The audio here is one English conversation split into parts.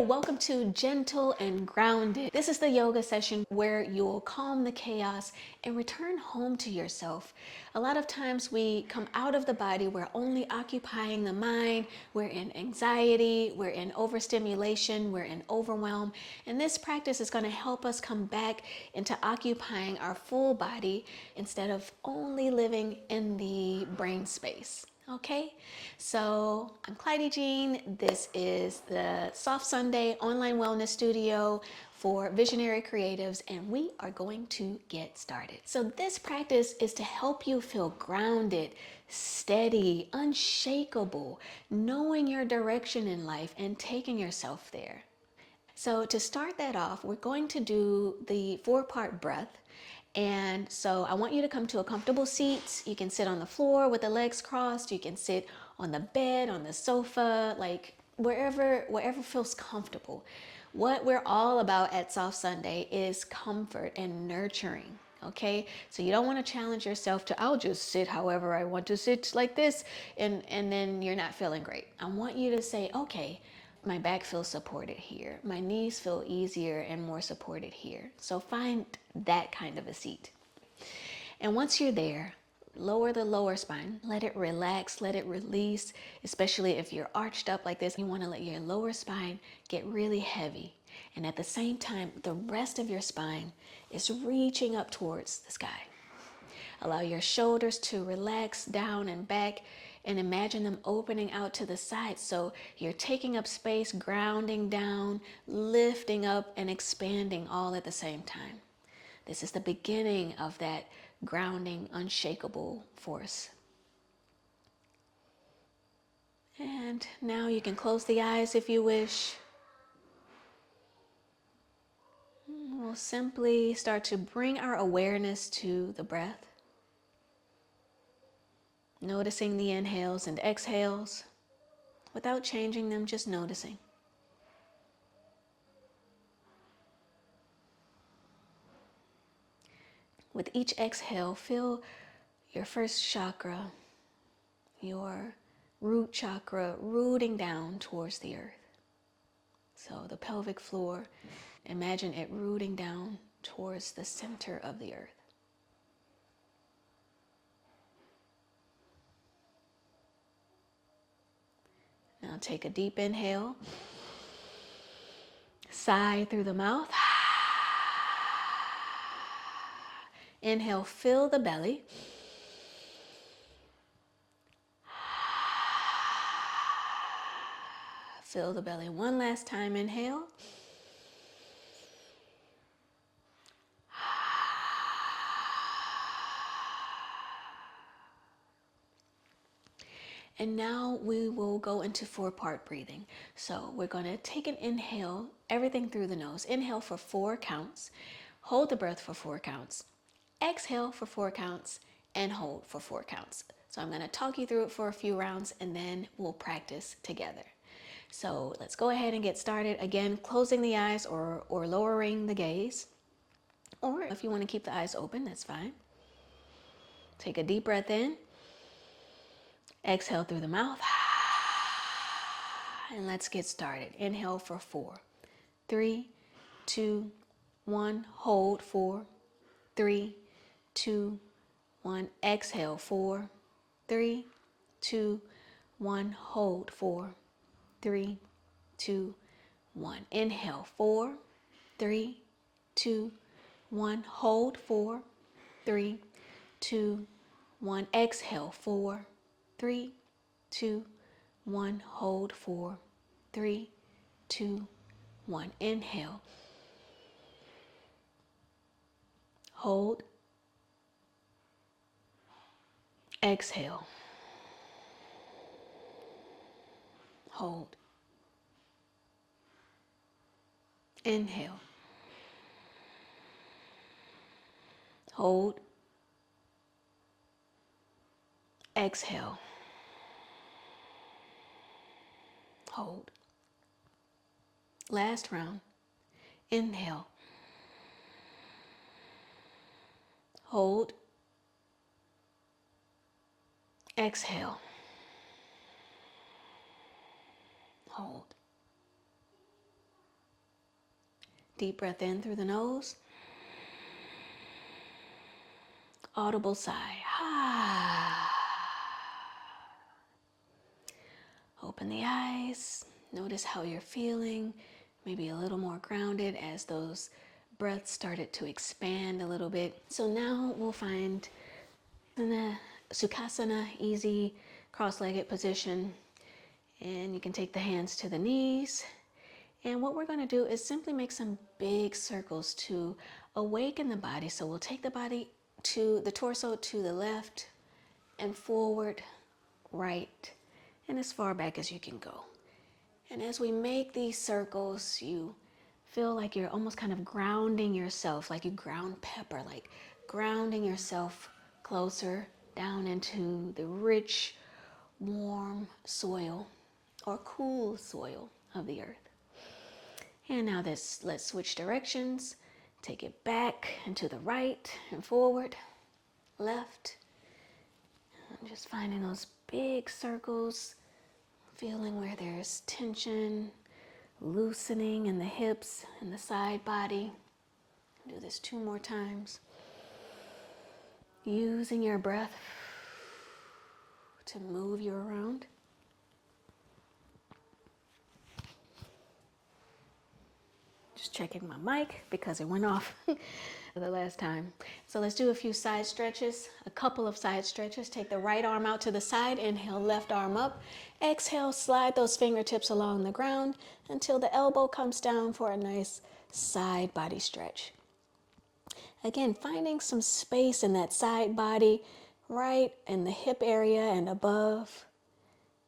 Welcome to Gentle and Grounded. This is the yoga session where you'll calm the chaos and return home to yourself. A lot of times we come out of the body, we're only occupying the mind, we're in anxiety, we're in overstimulation, we're in overwhelm. And this practice is going to help us come back into occupying our full body instead of only living in the brain space. Okay, so I'm Clyde Jean. This is the Soft Sunday online wellness studio for visionary creatives, and we are going to get started. So this practice is to help you feel grounded, steady, unshakable, knowing your direction in life and taking yourself there. So to start that off, we're going to do the 4-part breath. And so I want you to come to a comfortable seat. You can sit on the floor with the legs crossed. You can sit on the bed, on the sofa, like wherever feels comfortable. What we're all about at Soft Sunday is comfort and nurturing. Okay, so you don't want to challenge yourself to I'll just sit however I want to sit like this, and then you're not feeling great. I want you to say, okay, my back feels supported here. My knees feel easier and more supported here. So find that kind of a seat. And once you're there, lower the lower spine. Let it relax, let it release, especially if you're arched up like this. You want to let your lower spine get really heavy. And at the same time, the rest of your spine is reaching up towards the sky. Allow your shoulders to relax down and back and imagine them opening out to the side. So you're taking up space, grounding down, lifting up, and expanding all at the same time. This is the beginning of that grounding, unshakable force. And now you can close the eyes if you wish. We'll simply start to bring our awareness to the breath. Noticing the inhales and exhales without changing them, just noticing. With each exhale, feel your first chakra, your root chakra, rooting down towards the earth. So the pelvic floor, imagine it rooting down towards the center of the earth. Now take a deep inhale. Sigh through the mouth. Inhale, fill the belly. Fill the belly one last time. Inhale. And now we will go into 4-part breathing. So we're going to take an inhale, everything through the nose. Inhale for 4 counts. Hold the breath for 4 counts. Exhale for 4 counts and hold for 4 counts. So I'm going to talk you through it for a few rounds and then we'll practice together. So let's go ahead and get started. Again, closing the eyes or lowering the gaze. Or if you want to keep the eyes open, that's fine. Take a deep breath in. Exhale through the mouth. And let's get started. Inhale for 4. 3, 2, 1. Hold 4. 3, 2, 1. Exhale 4. 3, 2, 1. Hold 4. 3, 2, 1. Inhale 4. 3, 2, 1. Hold 4. 3, 2, 1. Exhale 4. 3, 2, 1. Hold 4. 3, 2, 1. Inhale. Hold. Exhale. Hold. Inhale. Hold. Exhale. Hold. Last round. Inhale. Hold. Exhale. Hold. Deep breath in through the nose. Audible sigh. Open the eyes. Notice how you're feeling. Maybe a little more grounded as those breaths started to expand a little bit. So now we'll find in the Sukhasana, easy cross-legged position. And you can take the hands to the knees. And what we're going to do is simply make some big circles to awaken the body. So we'll take the body to the torso to the left and forward, right, and as far back as you can go. And as we make these circles, you feel like you're almost kind of grounding yourself, like you ground pepper, like grounding yourself closer down into the rich, warm soil or cool soil of the earth. And now let's switch directions. Take it back and to the right and forward, left. And just finding those big circles, feeling where there's tension, loosening in the hips and the side body. Do this 2 more times. Using your breath to move you around. Just checking my mic because it went off the last time. So let's do a few side stretches, a couple of side stretches. Take the right arm out to the side, inhale, left arm up. Exhale, slide those fingertips along the ground until the elbow comes down for a nice side body stretch. Again, finding some space in that side body, right in the hip area and above.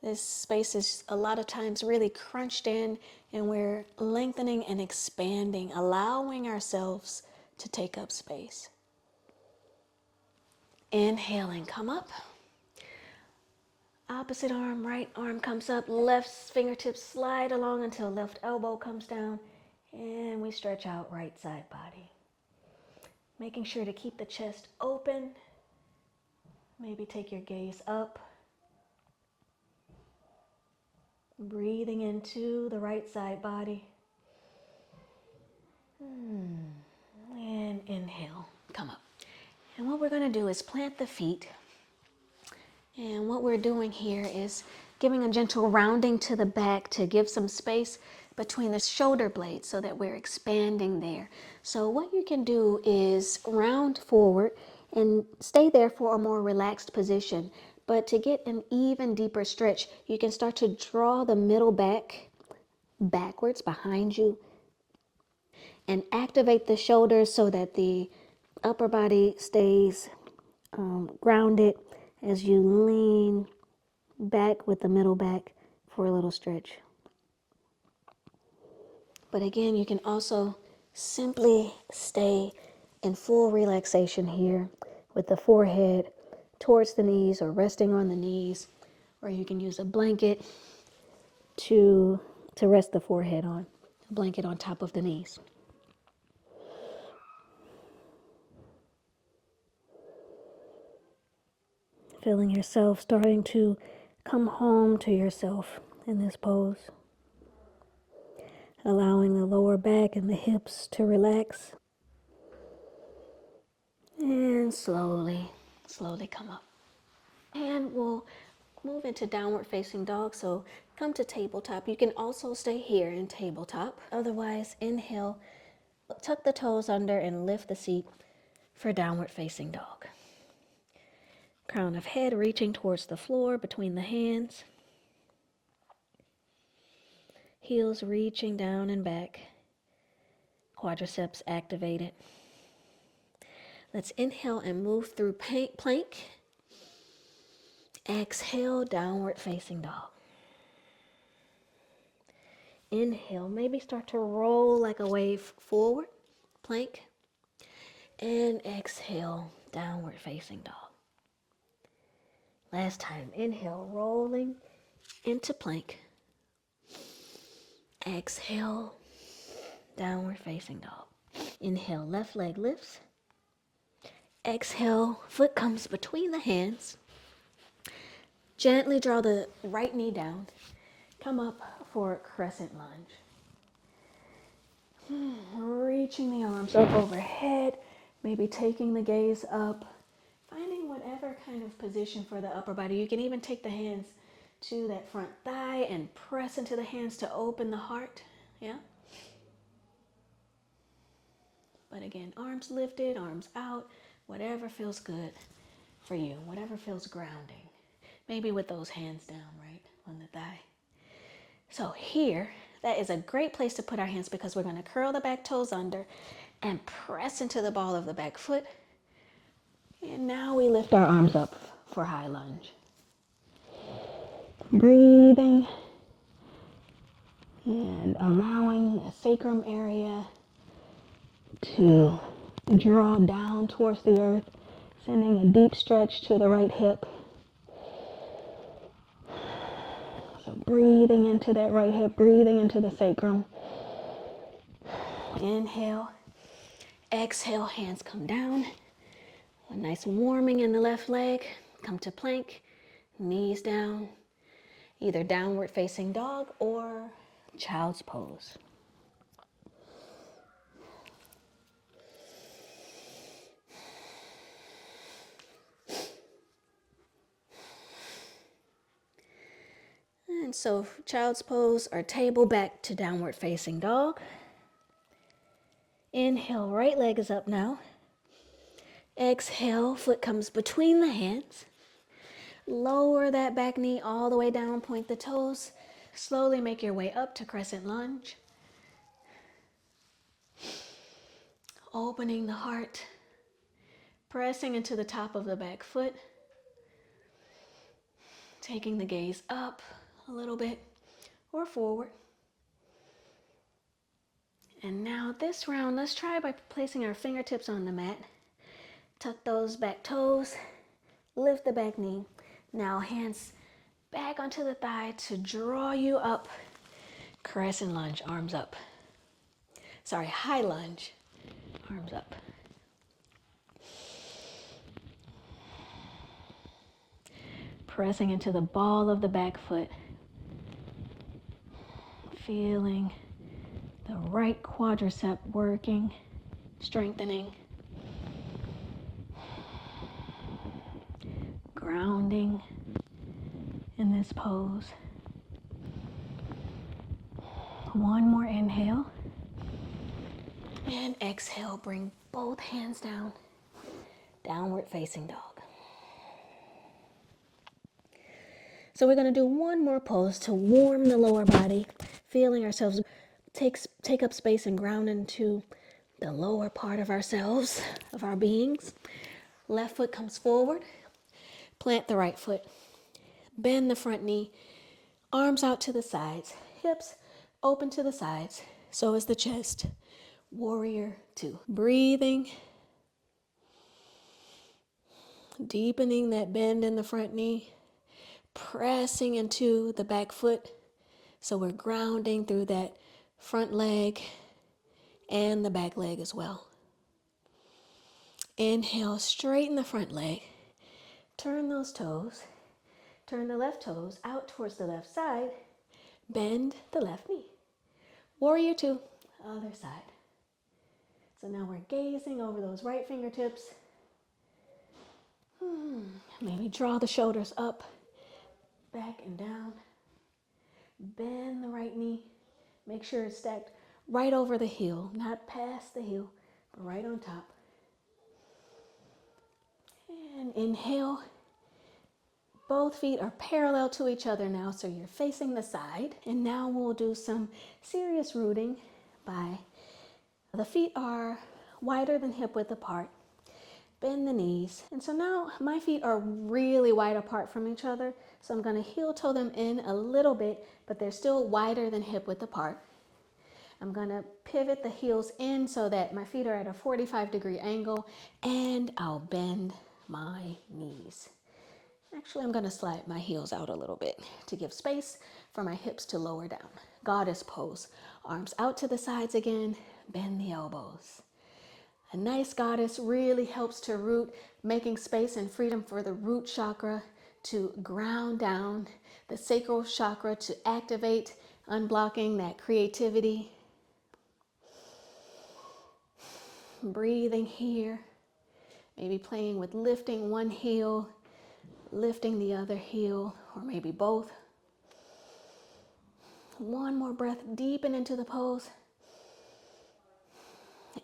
This space is a lot of times really crunched in, and we're lengthening and expanding, allowing ourselves to take up space. Inhaling, come up. Opposite arm, right arm comes up, left fingertips slide along until left elbow comes down, and we stretch out right side body. Making sure to keep the chest open. Maybe take your gaze up. Breathing into the right side body. And inhale, come up. And what we're going to do is plant the feet. And what we're doing here is giving a gentle rounding to the back to give some space between the shoulder blades so that we're expanding there. So what you can do is round forward and stay there for a more relaxed position. But to get an even deeper stretch, you can start to draw the middle back backwards behind you and activate the shoulders so that the upper body stays grounded as you lean back with the middle back for a little stretch. But again, you can also simply stay in full relaxation here with the forehead towards the knees or resting on the knees, or you can use a blanket to rest the forehead on, a blanket on top of the knees. Feeling yourself starting to come home to yourself in this pose. Allowing the lower back and the hips to relax. And slowly come up. And we'll move into downward facing dog. So come to tabletop. You can also stay here in tabletop. Otherwise, inhale, tuck the toes under and lift the seat for downward facing dog. Crown of head reaching towards the floor between the hands. Heels reaching down and back. Quadriceps activated. Let's inhale and move through plank. Exhale, downward facing dog. Inhale, maybe start to roll like a wave forward, plank. And exhale, downward facing dog. Last time, inhale, rolling into plank. Exhale, downward facing dog. Inhale, left leg lifts. Exhale, foot comes between the hands. Gently draw the right knee down. Come up for crescent lunge. reaching the arms up overhead, maybe taking the gaze up, finding whatever kind of position for the upper body. You can even take the hands to that front thigh and press into the hands to open the heart. Yeah. But again, arms lifted, arms out, whatever feels good for you, whatever feels grounding. Maybe with those hands down, right, on the thigh. So here, that is a great place to put our hands because we're going to curl the back toes under and press into the ball of the back foot. And now we lift our arms up for high lunge. Breathing and allowing the sacrum area to draw down towards the earth, sending a deep stretch to the right hip. So breathing into that right hip, breathing into the sacrum. Inhale, exhale, hands come down. A nice warming in the left leg. Come to plank, knees down, either downward facing dog or child's pose. And so child's pose or table back to downward facing dog. Inhale, right leg is up now. Exhale, foot comes between the hands. Lower that back knee all the way down, point the toes. Slowly make your way up to crescent lunge. Opening the heart, pressing into the top of the back foot. Taking the gaze up a little bit or forward. And now this round, let's try by placing our fingertips on the mat. Tuck those back toes, lift the back knee. Now hands back onto the thigh to draw you up. Crescent lunge, arms up. Sorry, high lunge, arms up. Pressing into the ball of the back foot. Feeling the right quadricep working, strengthening. Grounding in this pose. One more inhale. And exhale, bring both hands down. Downward facing dog. So we're going to do one more pose to warm the lower body, feeling ourselves take up space and ground into the lower part of ourselves, of our beings. Left foot comes forward. Plant the right foot. Bend the front knee. Arms out to the sides. Hips open to the sides. So is the chest. Warrior two. Breathing. Deepening that bend in the front knee. Pressing into the back foot. So we're grounding through that front leg and the back leg as well. Inhale, straighten the front leg. Turn those toes. Turn the left toes out towards the left side. Bend the left knee. Warrior two, other side. So now we're gazing over those right fingertips. Maybe draw the shoulders up, back and down. Bend the right knee. Make sure it's stacked right over the heel, not past the heel, but right on top. And inhale. Both feet are parallel to each other now, so you're facing the side. And now we'll do some serious rooting by the feet are wider than hip width apart. Bend the knees. And so now my feet are really wide apart from each other. So I'm going to heel toe them in a little bit, but they're still wider than hip width apart. I'm going to pivot the heels in so that my feet are at a 45-degree angle, and I'll bend my knees. Actually, I'm going to slide my heels out a little bit to give space for my hips to lower down. Goddess pose. Arms out to the sides again. Bend the elbows. A nice goddess really helps to root, making space and freedom for the root chakra to ground down, the sacral chakra to activate, unblocking that creativity. Breathing here, maybe playing with lifting one heel, lifting the other heel, or maybe both. One more breath, deepen into the pose.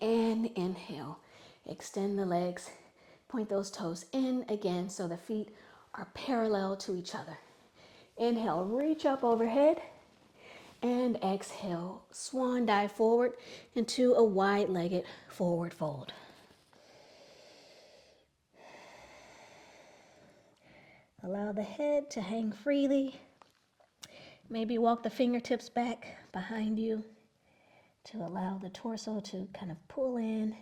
And inhale, extend the legs, point those toes in again so the feet are parallel to each other. Inhale, reach up overhead, and exhale, swan dive forward into a wide-legged forward fold. Allow the head to hang freely. Maybe walk the fingertips back behind you to allow the torso to kind of pull in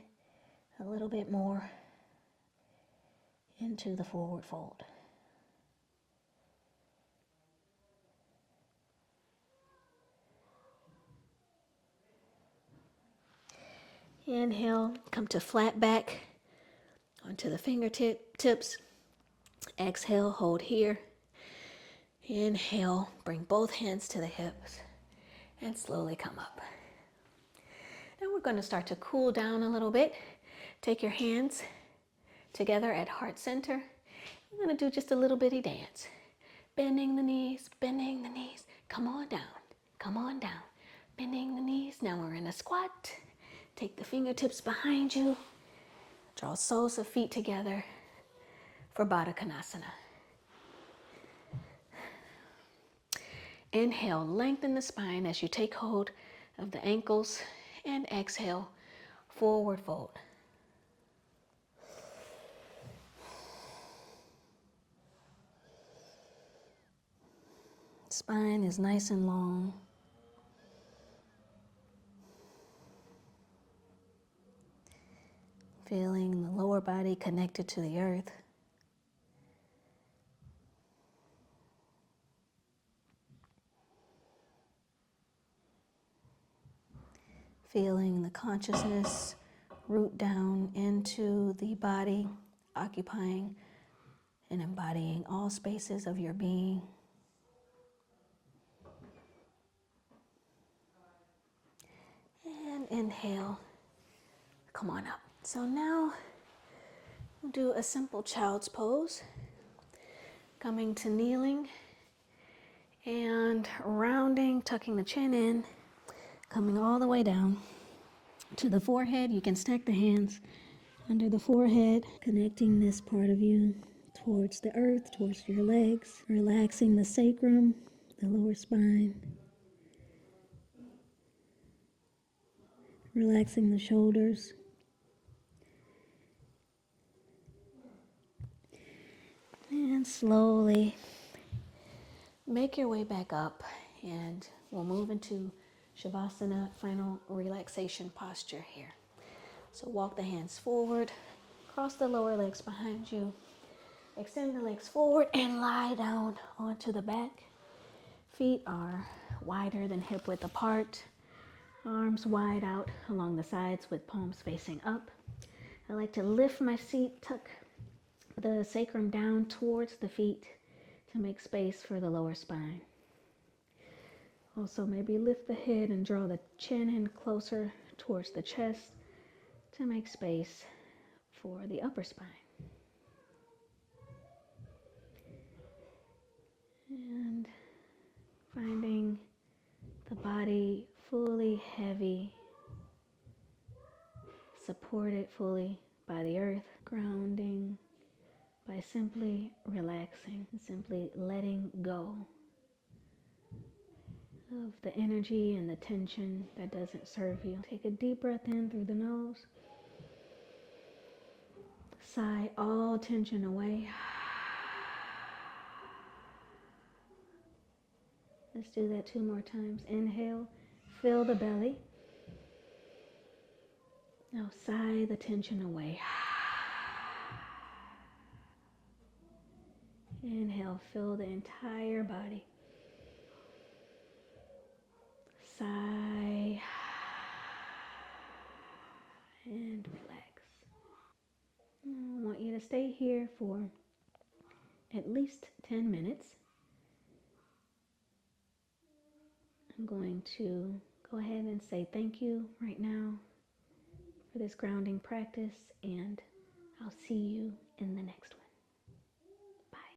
a little bit more into the forward fold. Inhale, come to flat back onto the fingertips. Exhale, hold here. Inhale, bring both hands to the hips and slowly come up. Now we're going to start to cool down a little bit. Take your hands together at heart center. We're going to do just a little bitty dance. Bending the knees, bending the knees. Come on down, come on down. Bending the knees. Now we're in a squat. Take the fingertips behind you. Draw soles of feet together for Baddha Konasana. Inhale, lengthen the spine as you take hold of the ankles, and exhale, forward fold. Spine is nice and long. Feeling the lower body connected to the earth. Feeling the consciousness root down into the body, occupying and embodying all spaces of your being. And inhale, come on up. So now we'll do a simple child's pose, coming to kneeling and rounding, tucking the chin in, coming all the way down to the forehead. You can stack the hands under the forehead, connecting this part of you towards the earth, towards your legs, relaxing the sacrum, the lower spine, relaxing the shoulders. And slowly make your way back up, and we'll move into Shavasana, final relaxation posture here. So walk the hands forward, cross the lower legs behind you, extend the legs forward and lie down onto the back. Feet are wider than hip width apart, arms wide out along the sides with palms facing up. I like to lift my seat, tuck the sacrum down towards the feet to make space for the lower spine. Also, maybe lift the head and draw the chin in closer towards the chest to make space for the upper spine. And finding the body fully heavy, supported fully by the earth, grounding by simply relaxing, simply letting go of the energy and the tension that doesn't serve you. Take a deep breath in through the nose. Sigh all tension away. Let's do that 2 more times. Inhale, fill the belly. Now sigh the tension away. Inhale, fill the entire body. Sigh and relax. I want you to stay here for at least 10 minutes. I'm going to go ahead and say thank you right now for this grounding practice, and I'll see you in the next